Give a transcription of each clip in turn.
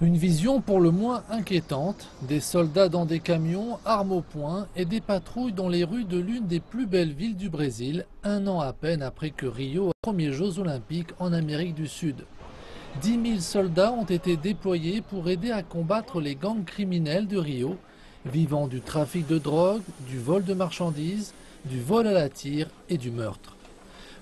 Une vision pour le moins inquiétante, des soldats dans des camions, armes au poing et des patrouilles dans les rues de l'une des plus belles villes du Brésil, un an à peine après que Rio ait les premiers Jeux Olympiques en Amérique du Sud. 10 000 soldats ont été déployés pour aider à combattre les gangs criminels de Rio, vivant du trafic de drogue, du vol de marchandises, du vol à la tire et du meurtre.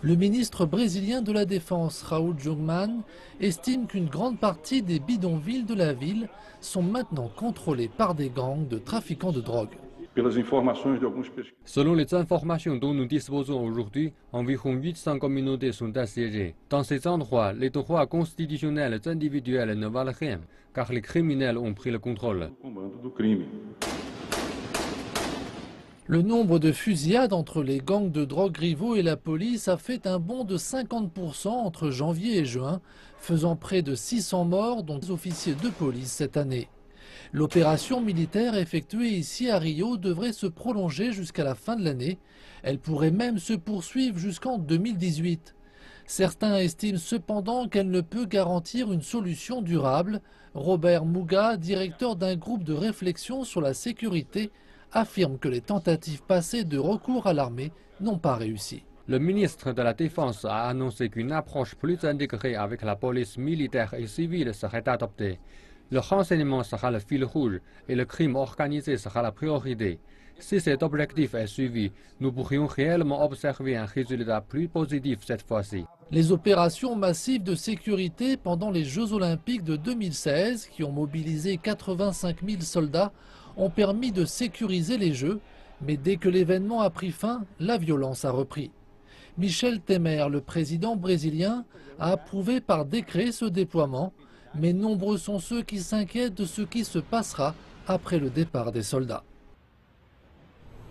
Le ministre brésilien de la Défense, Raul Jungmann, estime qu'une grande partie des bidonvilles de la ville sont maintenant contrôlés par des gangs de trafiquants de drogue. Selon les informations dont nous disposons aujourd'hui, environ 800 communautés sont assiégées. Dans ces endroits, les droits constitutionnels individuels ne valent rien, car les criminels ont pris le contrôle. Le nombre de fusillades entre les gangs de drogue rivaux et la police a fait un bond de 50% entre janvier et juin, faisant près de 600 morts, dont des officiers de police cette année. L'opération militaire effectuée ici à Rio devrait se prolonger jusqu'à la fin de l'année. Elle pourrait même se poursuivre jusqu'en 2018. Certains estiment cependant qu'elle ne peut garantir une solution durable. Robert Muga, directeur d'un groupe de réflexion sur la sécurité, affirme que les tentatives passées de recours à l'armée n'ont pas réussi. Le ministre de la Défense a annoncé qu'une approche plus intégrée avec la police militaire et civile serait adoptée. Le renseignement sera le fil rouge et le crime organisé sera la priorité. Si cet objectif est suivi, nous pourrions réellement observer un résultat plus positif cette fois-ci. Les opérations massives de sécurité pendant les Jeux Olympiques de 2016, qui ont mobilisé 85 000 soldats, ont permis de sécuriser les Jeux, mais dès que l'événement a pris fin, la violence a repris. Michel Temer, le président brésilien, a approuvé par décret ce déploiement, mais nombreux sont ceux qui s'inquiètent de ce qui se passera après le départ des soldats.